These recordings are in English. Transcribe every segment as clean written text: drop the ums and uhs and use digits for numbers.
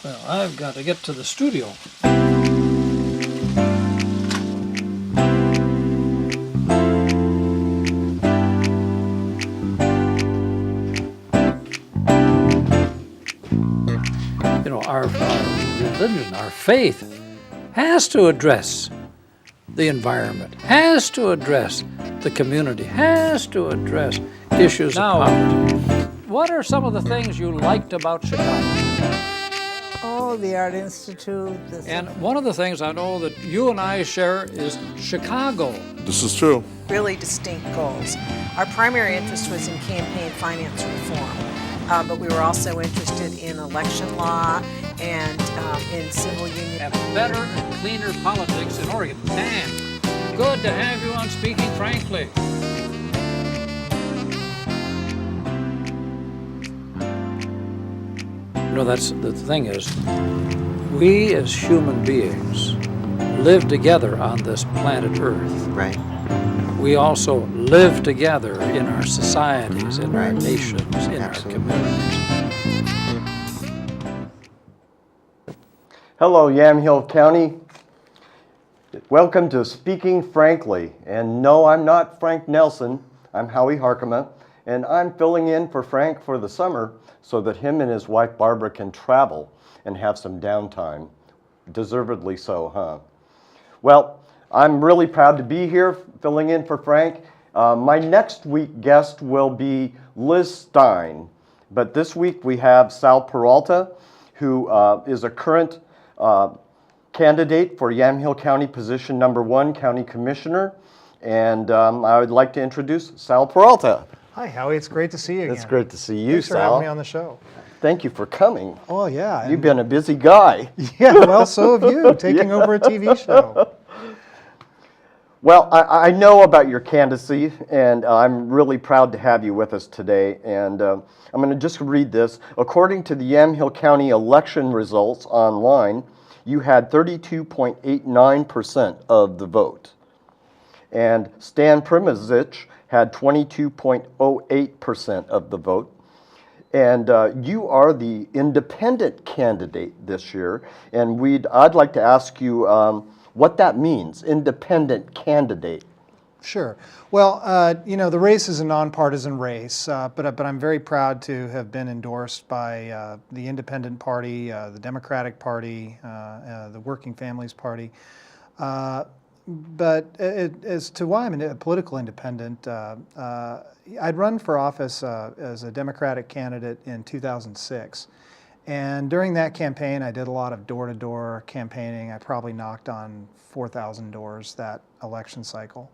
Well, I've got to get to the studio. You know, our religion, our faith, has to address the environment, has to address the community, has to address issues of poverty. What are some of the things you liked about Chicago? Oh, the Art Institute. And one of the things I know that you and I share is Chicago. This is true. Really distinct goals. Our primary interest was in campaign finance reform, but we were also interested in election law and in civil union. And better and cleaner politics in Oregon. Dan, good to have you on Speaking Frankly. You know, that's the thing is, we as human beings live together on this planet Earth. Right. We also live together in our societies, in our nations, in our communities. Hello, Yamhill County. Welcome to Speaking Frankly. And no, I'm not Frank Nelson. I'm Howie Harkema, and I'm filling in for Frank for the summer so that him and his wife Barbara can travel and have some downtime. Deservedly so, huh? Well, I'm really proud to be here filling in for Frank. My next week guest will be Liz Stein, but this week we have Sal Peralta, who is a current candidate for Yamhill County position number 1, County Commissioner, and I would like to introduce Sal Peralta. Hi, Howie. It's great to see you again. It's great to see you, Thanks Sal. for having me on the show. Thank you for coming. Oh, yeah. You've been a busy guy. Yeah, well, so have you, taking over a TV show. Well, I know about your candidacy, and I'm really proud to have you with us today. And I'm going to just read this. According to the Yamhill County election results online, you had 32.89% of the vote. And Stan Primozic had 22.08% of the vote. And you are the independent candidate this year. And I'd like to ask you what that means, independent candidate. Sure. Well, you know, the race is a nonpartisan race, but I'm very proud to have been endorsed by the Independent Party, the Democratic Party, the Working Families Party. But as to why I'm a political independent, I'd run for office as a Democratic candidate in 2006. And during that campaign, I did a lot of door-to-door campaigning. I probably knocked on 4,000 doors that election cycle.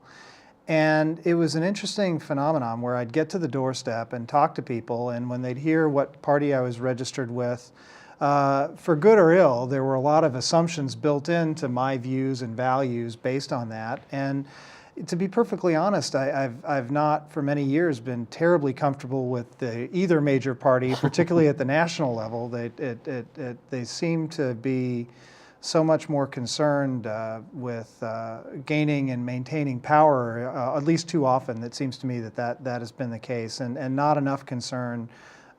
And it was an interesting phenomenon where I'd get to the doorstep and talk to people, and when they'd hear what party I was registered with, for good or ill, there were a lot of assumptions built into my views and values based on that. And to be perfectly honest, I've not for many years been terribly comfortable with either major party, particularly at the national level. They seem to be so much more concerned with gaining and maintaining power, at least too often. It seems to me that has been the case, and not enough concern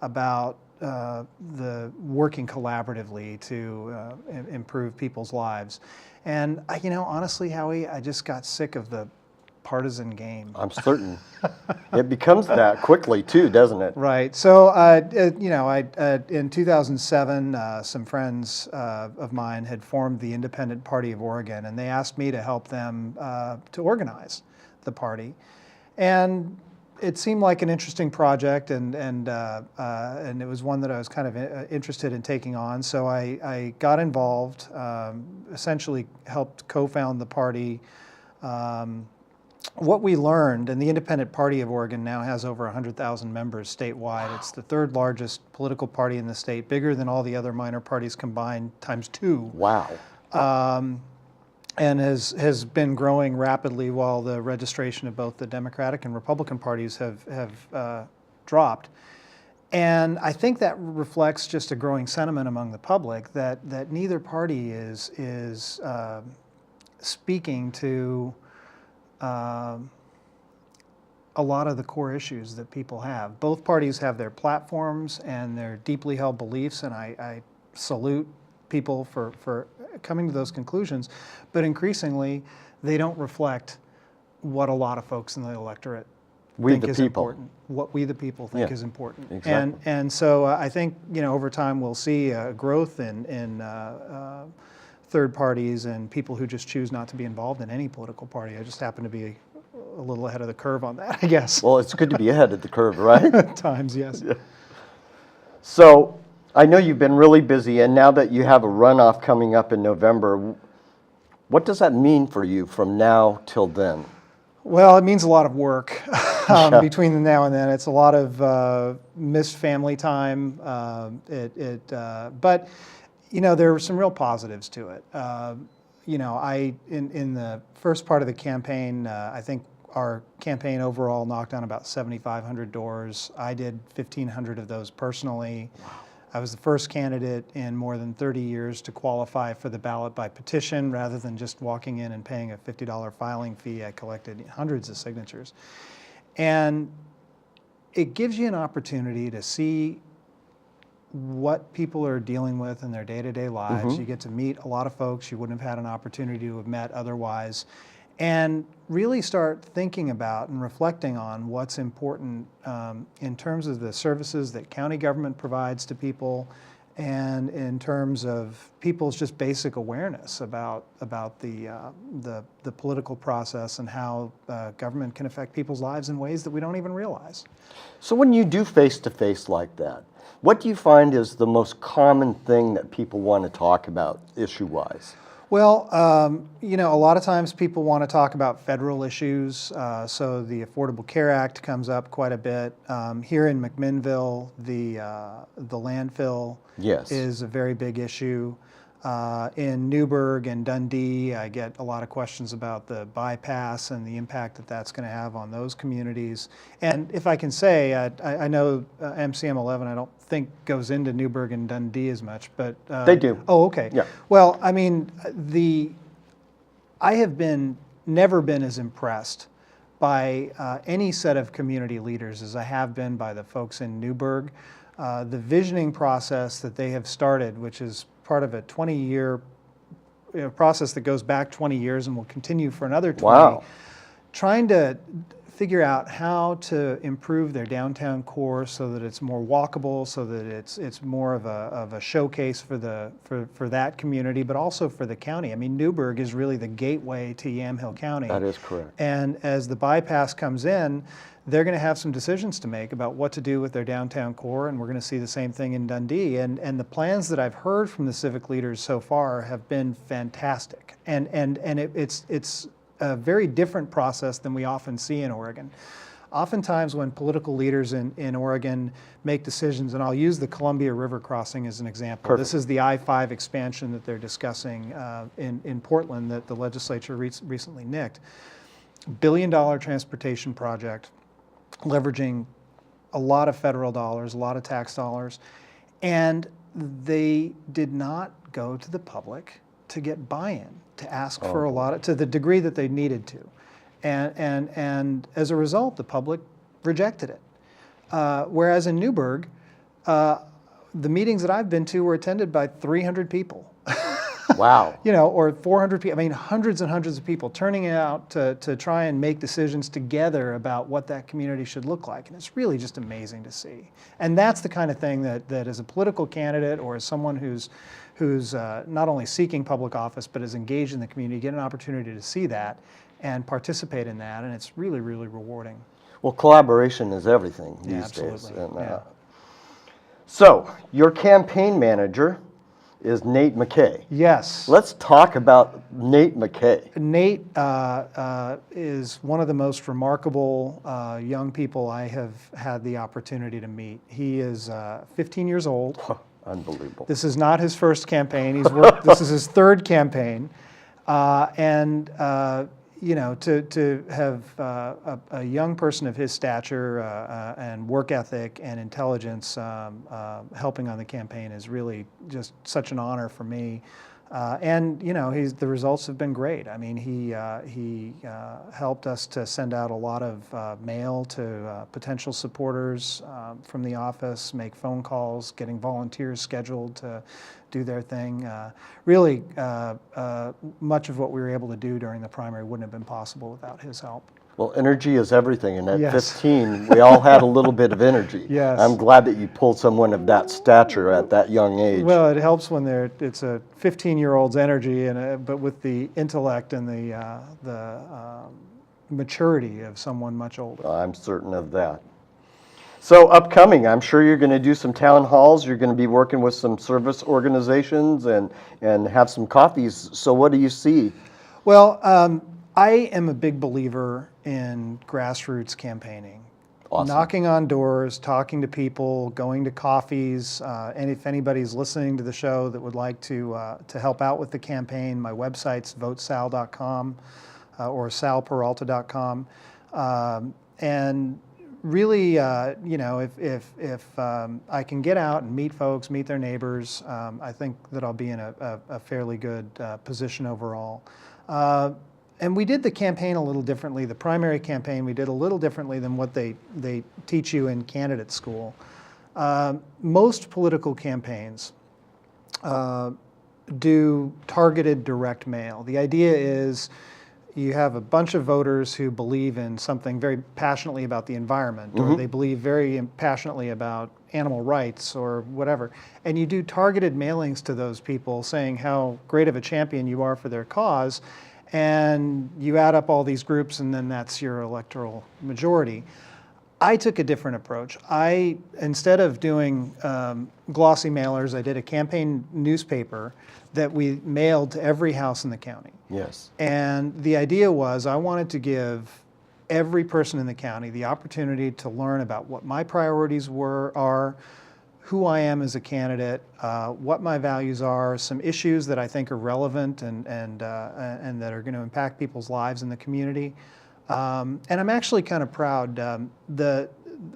about the working collaboratively to improve people's lives. And you know, honestly, Howie, I just got sick of the partisan game. I'm certain. It becomes that quickly too, doesn't it? Right. So, you know, in 2007, some friends of mine had formed the Independent Party of Oregon, and they asked me to help them to organize the party. And it seemed like an interesting project, and it was one that I was kind of interested in taking on. So I got involved, essentially helped co-found the party. What we learned, and the Independent Party of Oregon now has over 100,000 members statewide. It's the third largest political party in the state, bigger than all the other minor parties combined ×2. Wow. And has been growing rapidly while the registration of both the Democratic and Republican parties have dropped. And I think that reflects just a growing sentiment among the public that neither party is speaking to a lot of the core issues that people have. Both parties have their platforms and their deeply held beliefs, and I salute people for coming to those conclusions, but increasingly they don't reflect what a lot of folks in the electorate think is important, what we the people think is important. Exactly. And so I think, over time we'll see growth in third parties and people who just choose not to be involved in any political party. I just happen to be a little ahead of the curve on that, I guess. Well, it's good to be ahead of the curve, right? At times, yes. Yeah. So I know you've been really busy, and now that you have a runoff coming up in November, what does that mean for you from now till then? Well, it means a lot of work between now and then. It's a lot of missed family time. But there were some real positives to it. In the first part of the campaign, I think our campaign overall knocked on about 7,500 doors. I did 1,500 of those personally. Wow. I was the first candidate in more than 30 years to qualify for the ballot by petition rather than just walking in and paying a $50 filing fee. I collected hundreds of signatures. And it gives you an opportunity to see what people are dealing with in their day-to-day lives. Mm-hmm. You get to meet a lot of folks you wouldn't have had an opportunity to have met otherwise, and really start thinking about and reflecting on what's important in terms of the services that county government provides to people, and in terms of people's just basic awareness about the political process and how government can affect people's lives in ways that we don't even realize. So when you do face-to-face like that, what do you find is the most common thing that people want to talk about issue-wise? Well, a lot of times people want to talk about federal issues, so the Affordable Care Act comes up quite a bit. Here in McMinnville, the landfill is a very big issue. In Newburgh and Dundee, I get a lot of questions about the bypass and the impact that that's going to have on those communities. And if I can say, I know MCM 11, I don't think goes into Newburgh and Dundee as much, but they do. Oh, okay. Yeah. Well, I mean, I have never been as impressed by any set of community leaders as I have been by the folks in Newburgh. The visioning process that they have started, which is part of a 20-year process that goes back 20 years and will continue for another 20. Wow. Trying to figure out how to improve their downtown core so that it's more walkable, so that it's more of a showcase for that community, but also for the county. I mean, Newburgh is really the gateway to Yamhill County. That is correct. And as the bypass comes in, they're going to have some decisions to make about what to do with their downtown core, and we're going to see the same thing in Dundee. And the plans that I've heard from the civic leaders so far have been fantastic. And it's a very different process than we often see in Oregon. Oftentimes when political leaders in Oregon make decisions, and I'll use the Columbia River crossing as an example. Perfect. This is the I-5 expansion that they're discussing in Portland that the legislature recently nicked. $1 billion transportation project, leveraging a lot of federal dollars, a lot of tax dollars, and they did not go to the public to get buy-in, to ask for a lot, to the degree that they needed to. And as a result, the public rejected it. Whereas in Newburgh, the meetings that I've been to were attended by 300 people. Wow. Or 400 people. I mean, hundreds and hundreds of people turning out to try and make decisions together about what that community should look like. And it's really just amazing to see. And that's the kind of thing that as a political candidate or as someone who's not only seeking public office but is engaged in the community, get an opportunity to see that and participate in that. And it's really, really rewarding. Well, collaboration is everything these days. Absolutely. And, so, your campaign manager is Nate McKay. Yes. Let's talk about Nate McKay. Nate is one of the most remarkable young people I have had the opportunity to meet. He is 15 years old. Unbelievable. This is not his first campaign. This is his third campaign. To have a young person of his stature and work ethic and intelligence helping on the campaign is really just such an honor for me. And you know, the results have been great. I mean, he helped us to send out a lot of mail to potential supporters from the office, make phone calls, getting volunteers scheduled to do their thing. Really, much of what we were able to do during the primary wouldn't have been possible without his help. Well, energy is everything, and at Yes. 15, we all had a little bit of energy. Yes. I'm glad that you pulled someone of that stature at that young age. Well, it helps when it's a 15-year-old's energy, but with the intellect and the maturity of someone much older. I'm certain of that. So upcoming, I'm sure you're going to do some town halls. You're going to be working with some service organizations and have some coffees. So what do you see? Well, I am a big believer in grassroots campaigning. Awesome. Knocking on doors, talking to people, going to coffees, and if anybody's listening to the show that would like to help out with the campaign, my website's votesal.com or salperalta.com. And really, you know, if I can get out and meet folks, meet their neighbors, I think that I'll be in a fairly good position overall. And we did the campaign a little differently. The primary campaign we did a little differently than what they teach you in candidate school. Most political campaigns do targeted direct mail. The idea is you have a bunch of voters who believe in something very passionately about the environment, or they believe very passionately about animal rights or whatever, and you do targeted mailings to those people saying how great of a champion you are for their cause, and you add up all these groups and then that's your electoral majority. I took a different approach. Instead of doing glossy mailers, I did a campaign newspaper that we mailed to every house in the county. Yes. And the idea was I wanted to give every person in the county the opportunity to learn about what my priorities are, who I am as a candidate, what my values are, some issues that I think are relevant and that are going to impact people's lives in the community. And I'm actually kind of proud.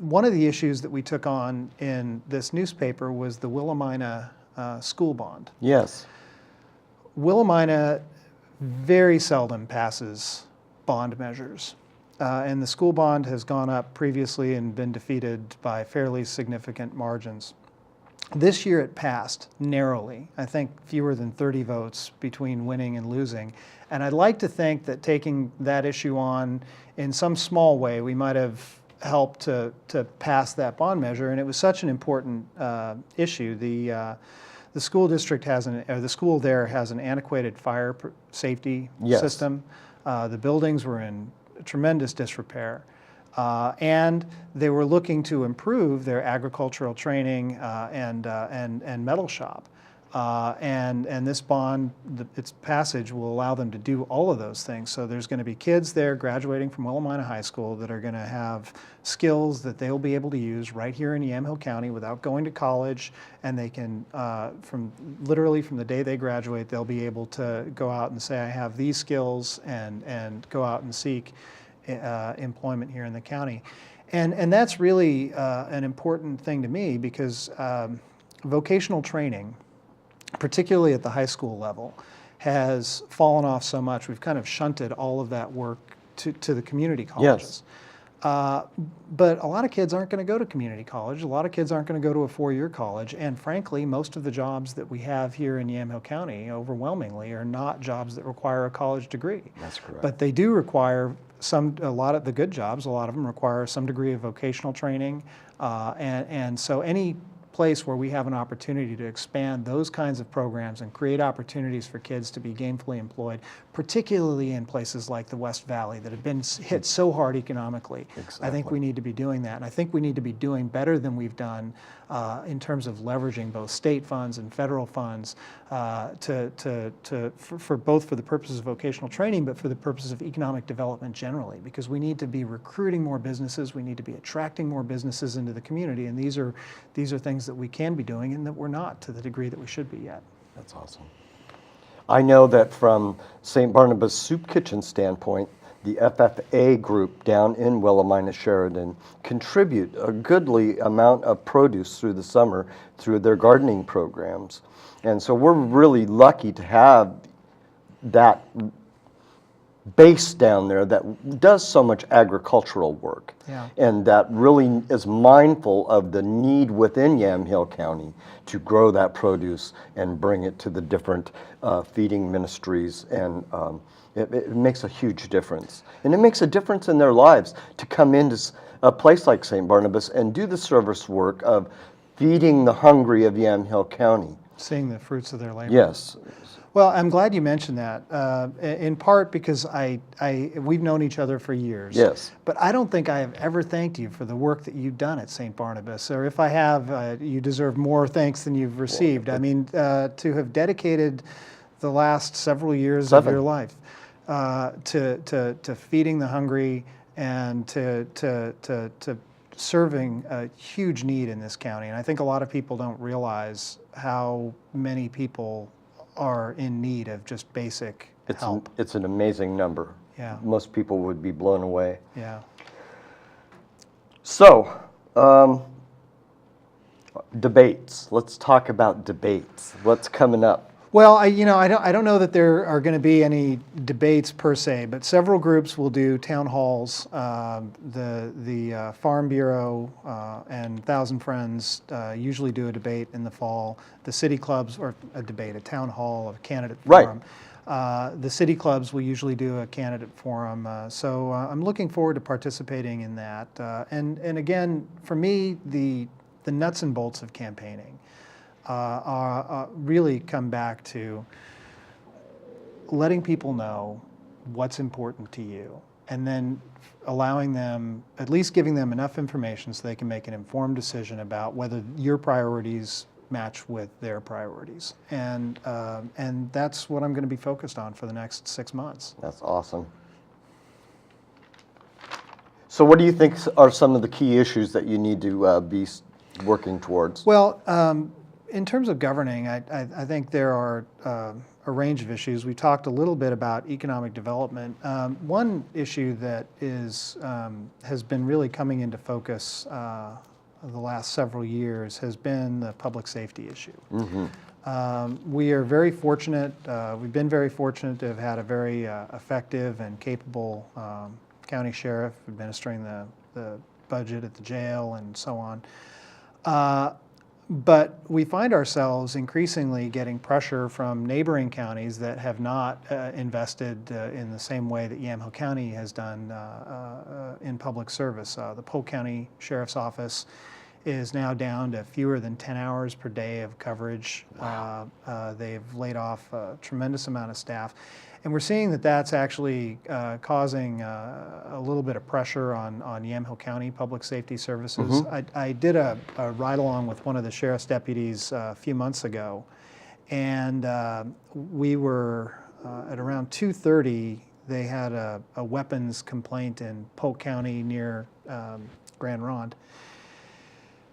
One of the issues that we took on in this newspaper was the Willamina school bond. Yes. Willamina very seldom passes bond measures. And the school bond has gone up previously and been defeated by fairly significant margins. This year it passed narrowly, I think fewer than 30 votes between winning and losing. And I'd like to think that taking that issue on in some small way, we might have helped to pass that bond measure. And it was such an important issue. The school district the school there has an antiquated fire safety system. The buildings were in tremendous disrepair. And they were looking to improve their agricultural training and metal shop. And this bond, its passage will allow them to do all of those things. So there's going to be kids there graduating from Willamina High School that are going to have skills that they'll be able to use right here in Yamhill County without going to college. And they can, literally from the day they graduate, they'll be able to go out and say, I have these skills, and go out and seek employment here in the county. And that's really an important thing to me because vocational training, particularly at the high school level, has fallen off so much. We've kind of shunted all of that work to the community colleges. Yes. But a lot of kids aren't going to go to community college. A lot of kids aren't going to go to a four-year college. And frankly, most of the jobs that we have here in Yamhill County, overwhelmingly, are not jobs that require a college degree. That's correct. But they do require a lot of the good jobs, a lot of them require some degree of vocational training. And so any place where we have an opportunity to expand those kinds of programs and create opportunities for kids to be gainfully employed, particularly in places like the West Valley that have been hit so hard economically. Exactly. I think we need to be doing that. And I think we need to be doing better than we've done in terms of leveraging both state funds and federal funds for both for the purposes of vocational training, but for the purposes of economic development generally, because we need to be recruiting more businesses, we need to be attracting more businesses into the community, and these are things that we can be doing and that we're not to the degree that we should be yet. That's awesome. I know that from St. Barnabas Soup Kitchen standpoint, the FFA group down in Willamina Sheridan contribute a goodly amount of produce through the summer through their gardening programs. And so we're really lucky to have that base down there that does so much agricultural work, Yeah. and that really is mindful of the need within Yamhill County to grow that produce and bring it to the different feeding ministries, and it makes a huge difference. And it makes a difference in their lives to come into a place like St. Barnabas and do the service work of feeding the hungry of Yamhill County. Seeing the fruits of their labor. Yes. Well, I'm glad you mentioned that, in part because we've known each other for years. Yes. But I don't think I have ever thanked you for the work that you've done at St. Barnabas. Or if I have, you deserve more thanks than you've received. I mean, to have dedicated the last several years of your life to feeding the hungry and to serving a huge need in this county. And I think a lot of people don't realize how many people are in need of just basic help. It's an amazing number. Yeah. Most people would be blown away. Yeah. So, debates. Let's talk about debates. What's coming up? Well, I don't know that there are going to be any debates per se, but several groups will do town halls. The Farm Bureau and Thousand Friends usually do a debate in the fall. The city clubs, or a town hall, a candidate forum. Right. The city clubs will usually do a candidate forum. So I'm looking forward to participating in that. And again, for me, the nuts and bolts of campaigning really come back to letting people know what's important to you, and then allowing them, at least giving them enough information so they can make an informed decision about whether your priorities match with their priorities. And that's what I'm going to be focused on for the next 6 months. That's awesome. So what do you think are some of the key issues that you need to be working towards? Well, in terms of governing, I think there are a range of issues. We talked a little bit about economic development. One issue that has been really coming into focus the last several years has been the public safety issue. Mm-hmm. We are very fortunate, we've been very fortunate to have had a very effective and capable county sheriff administering the budget at the jail and so on. But we find ourselves increasingly getting pressure from neighboring counties that have not invested in the same way that Yamhill County has done in public service. The Polk County Sheriff's Office is now down to fewer than 10 hours per day of coverage. Wow. They've laid off a tremendous amount of staff. And we're seeing that that's actually causing a little bit of pressure on Yamhill County Public Safety Services. Mm-hmm. I did a ride-along with one of the sheriff's deputies a few months ago, and we were at around 2:30, they had a weapons complaint in Polk County near Grand Ronde.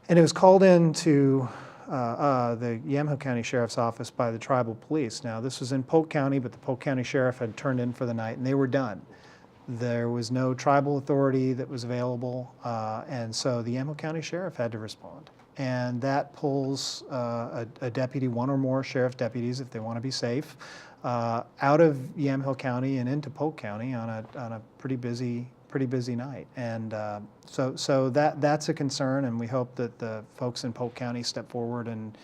And it was called in to the Yamhill County Sheriff's Office by the tribal police. Now, this was in Polk County, but the Polk County Sheriff had turned in for the night, and they were done. There was no tribal authority that was available, and so the Yamhill County Sheriff had to respond. And that pulls a deputy, one or more sheriff deputies, if they want to be safe, out of Yamhill County and into Polk County on a pretty busy night. And so that's a concern, and we hope that the folks in Polk County step forward and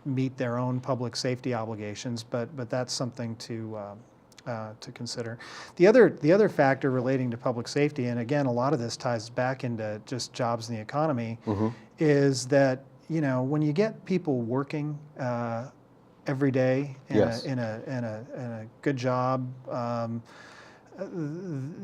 meet their own public safety obligations. But that's something to consider. The other factor relating to public safety, and again, a lot of this ties back into just jobs in the economy, mm-hmm. is that when you get people working every day in a good job.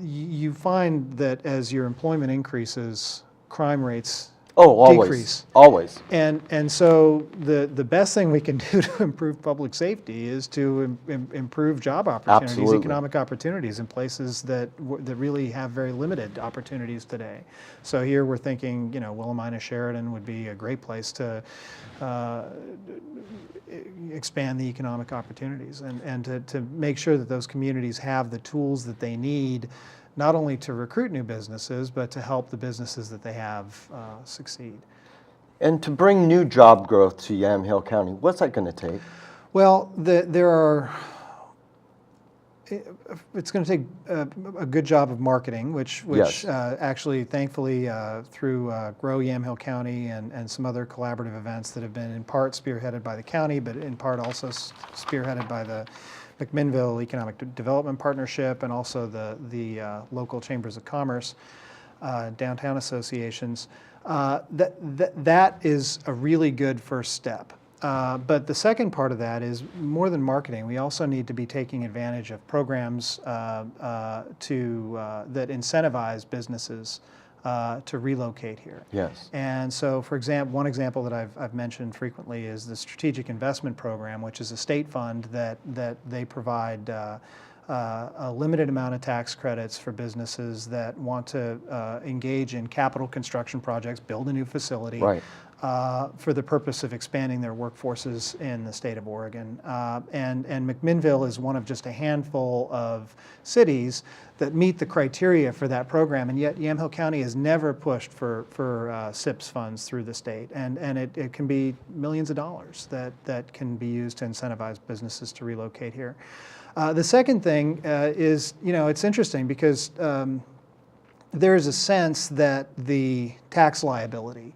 You find that as your employment increases, crime rates decrease. Always. And so the best thing we can do to improve public safety is to improve job opportunities, Absolutely. Economic opportunities in places that really have very limited opportunities today. So here we're thinking, Willamina Sheridan would be a great place to expand the economic opportunities and to make sure that those communities have the tools that they need not only to recruit new businesses, but to help the businesses that they have succeed. And to bring new job growth to Yamhill County, what's that going to take? Well, it's going to take a good job of marketing, which Yes. Actually, thankfully, through Grow Yamhill County and some other collaborative events that have been in part spearheaded by the county, but in part also spearheaded by the McMinnville Economic Development Partnership and also the local chambers of commerce, downtown associations. That is a really good first step. But the second part of that is more than marketing. We also need to be taking advantage of programs that incentivize businesses to relocate here. Yes. And so, for example, one example that I've mentioned frequently is the Strategic Investment Program, which is a state fund that they provide a limited amount of tax credits for businesses that want to engage in capital construction projects, build a new facility. Right. For the purpose of expanding their workforces in the state of Oregon. And McMinnville is one of just a handful of cities that meet the criteria for that program, and yet Yamhill County has never pushed for SIPS funds through the state, and it can be millions of dollars that can be used to incentivize businesses to relocate here. The second thing is, it's interesting because there is a sense that the tax liability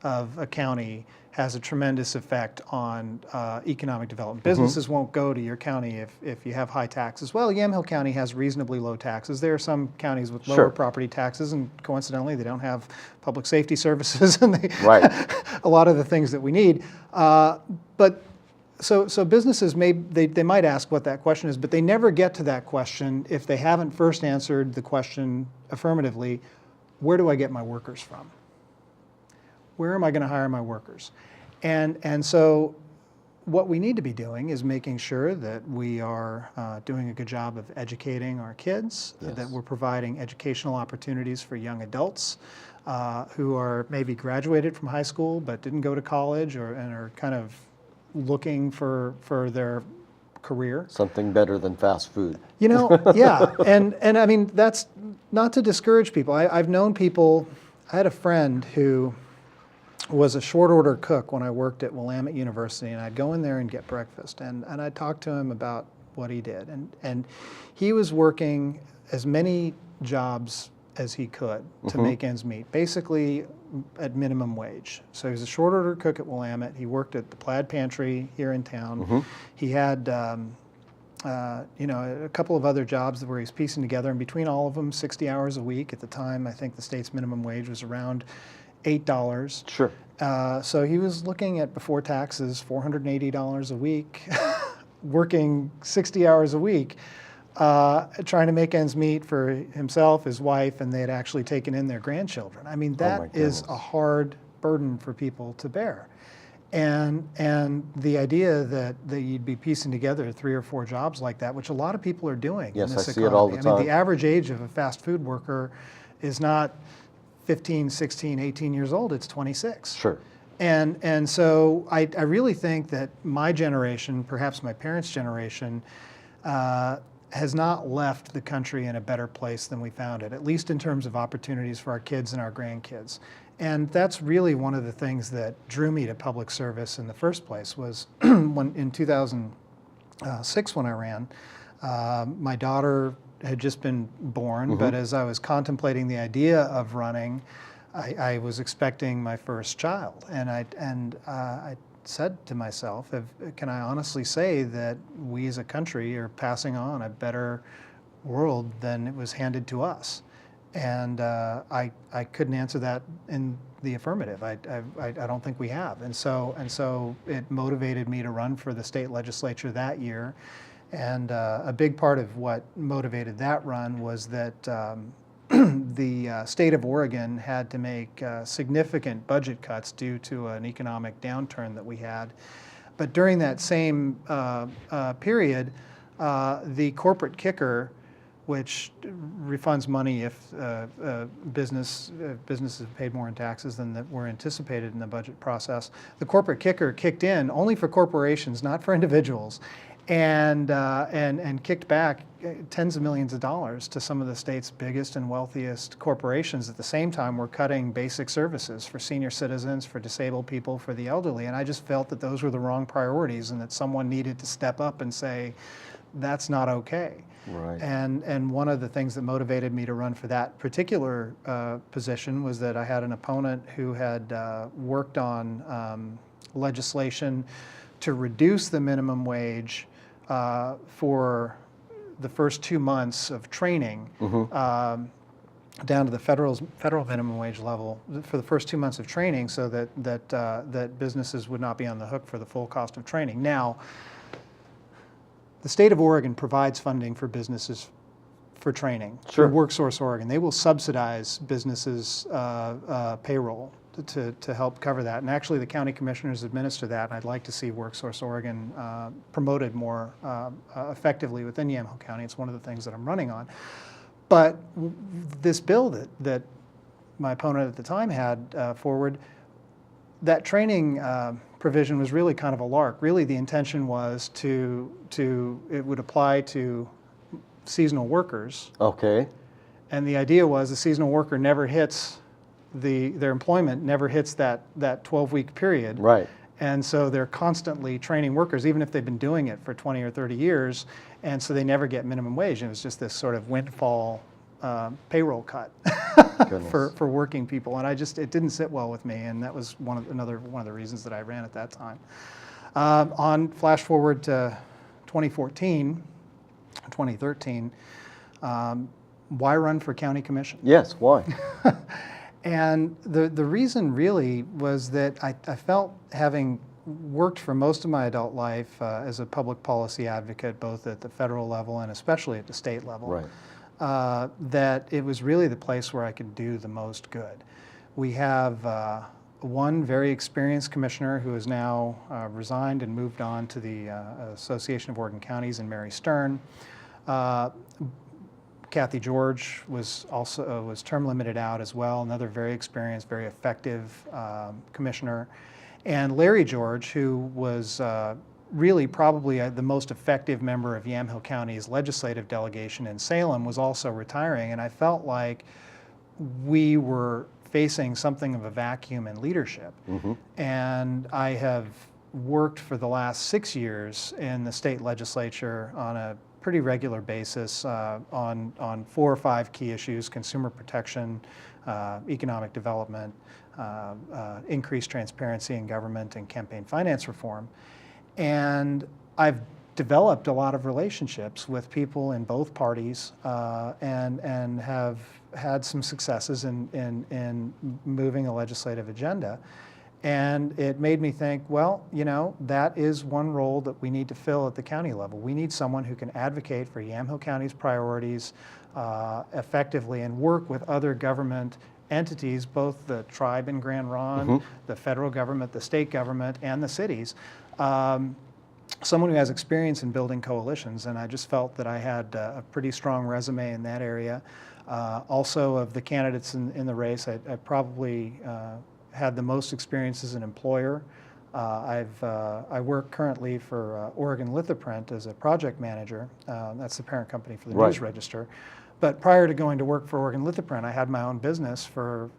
of a county has a tremendous effect on economic development. Businesses won't go to your county if you have high taxes. Well, Yamhill County has reasonably low taxes. There are some counties with lower Sure. property taxes, and coincidentally, they don't have public safety services and Right. a lot of the things that we need. So businesses they might ask what that question is, but they never get to that question if they haven't first answered the question affirmatively: where do I get my workers from? Where am I going to hire my workers? And so what we need to be doing is making sure that we are doing a good job of educating our kids, Yes. that we're providing educational opportunities for young adults who are maybe graduated from high school but didn't go to college and are kind of looking for their career. Something better than fast food. Yeah, and I mean, that's not to discourage people. I've known people, I had a friend who was a short order cook when I worked at Willamette University, and I'd go in there and get breakfast, and I'd talk to him about what he did. And he was working as many jobs as he could to make ends meet, basically at minimum wage. So he was a short order cook at Willamette. He worked at the Plaid Pantry here in town. He had a couple of other jobs where he's piecing together, and between all of them, 60 hours a week. At the time, I think the state's minimum wage was around $8. Sure. So he was looking at, before taxes, $480 a week, working 60 hours a week, trying to make ends meet for himself, his wife, and they had actually taken in their grandchildren. I mean, that is a hard burden for people to bear. And the idea that you'd be piecing together 3 or 4 jobs like that, which a lot of people are doing Yes, in this I see economy. it all the I mean, time. the average age of a fast food worker is not 15, 16, 18 years old, it's 26. Sure. And so I really think that my generation, perhaps my parents' generation, has not left the country in a better place than we found it, at least in terms of opportunities for our kids and our grandkids. And that's really one of the things that drew me to public service in the first place was when in 2006 when I ran, my daughter had just been born, but as I was contemplating the idea of running, I was expecting my first child, and I said to myself, can I honestly say that we as a country are passing on a better world than it was handed to us? And I couldn't answer that in the affirmative. I don't think we have, and so it motivated me to run for the state legislature that year. And a big part of what motivated that run was that the state of Oregon had to make significant budget cuts due to an economic downturn that we had. But during that same period, the corporate kicker, which refunds money if businesses have paid more in taxes than that were anticipated in the budget process, the corporate kicker kicked in only for corporations, not for individuals. and kicked back tens of millions of dollars to some of the state's biggest and wealthiest corporations. At the same time, we're cutting basic services for senior citizens, for disabled people, for the elderly. And I just felt that those were the wrong priorities and that someone needed to step up and say, that's not okay. Right. And one of the things that motivated me to run for that particular position was that I had an opponent who had worked on legislation to reduce the minimum wage for the first 2 months of training down to the federal minimum wage level for the first 2 months of training, so that businesses would not be on the hook for the full cost of training. Now, the state of Oregon provides funding for businesses for training. Sure. Through WorkSource Oregon, they will subsidize businesses' payroll to help cover that. And actually, the county commissioners administer that, and I'd like to see WorkSource Oregon promoted more effectively within Yamhill County. It's one of the things that I'm running on. But this bill that my opponent at the time had forward, that training provision was really kind of a lark. Really, the intention was it would apply to seasonal workers. Okay. And the idea was the seasonal worker never hits their employment never hits that 12-week period. Right. And so they're constantly training workers, even if they've been doing it for 20 or 30 years, and so they never get minimum wage. And it was just this sort of windfall payroll cut for working people. And it didn't sit well with me, and that was one of the reasons that I ran at that time. On flash forward to 2013, why run for county commission? Yes, why? And the reason really was that I felt, having worked for most of my adult life as a public policy advocate, both at the federal level and especially at the state level, Right. That it was really the place where I could do the most good. We have one very experienced commissioner who has now resigned and moved on to the Association of Oregon Counties, and Mary Stern. Kathy George was term limited out as well, another very experienced, very effective commissioner. And Larry George, who was really probably the most effective member of Yamhill County's legislative delegation in Salem, was also retiring. And I felt like we were facing something of a vacuum in leadership. Mm-hmm. And I have worked for the last 6 years in the state legislature on a pretty regular basis on 4 or 5 key issues: consumer protection, economic development, increased transparency in government, and campaign finance reform. And I've developed a lot of relationships with people in both parties and have had some successes in moving a legislative agenda. And it made me think, well, that is one role that we need to fill at the county level. We need someone who can advocate for Yamhill County's priorities effectively and work with other government entities, both the tribe in Grand Ronde, the federal government, the state government, and the cities. Someone who has experience in building coalitions, and I just felt that I had a pretty strong resume in that area. Also, of the candidates in the race, I probably had the most experience as an employer. I work currently for Oregon Lithoprint as a project manager. That's the parent company for the Right. News Register. But prior to going to work for Oregon Lithoprint, I had my own business for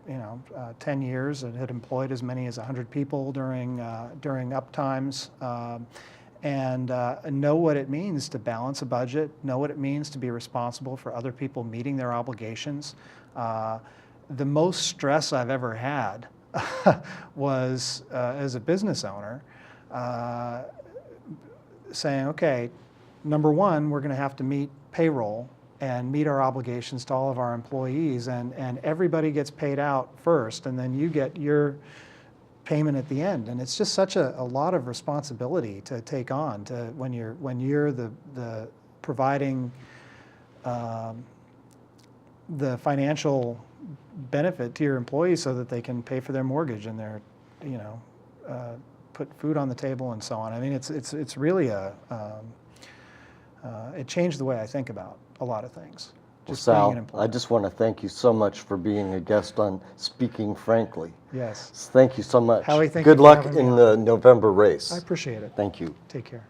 10 years and had employed as many as 100 people during up times. And know what it means to balance a budget, know what it means to be responsible for other people meeting their obligations. The most stress I've ever had was as a business owner saying, okay, number one, we're going to have to meet payroll and meet our obligations to all of our employees, and everybody gets paid out first, and then you get your payment at the end. And it's just such a lot of responsibility to take on when you're the providing the financial benefit to your employees so that they can pay for their mortgage and their put food on the table and so on. I mean, it's really it changed the way I think about a lot of things. Well, Just being an Sal, employer. I just want to thank you so much for being a guest on Speaking Frankly. Yes, Thank you so much. Howie, thank Good you for luck having me in on. the November race. I appreciate it. Thank you. Take care.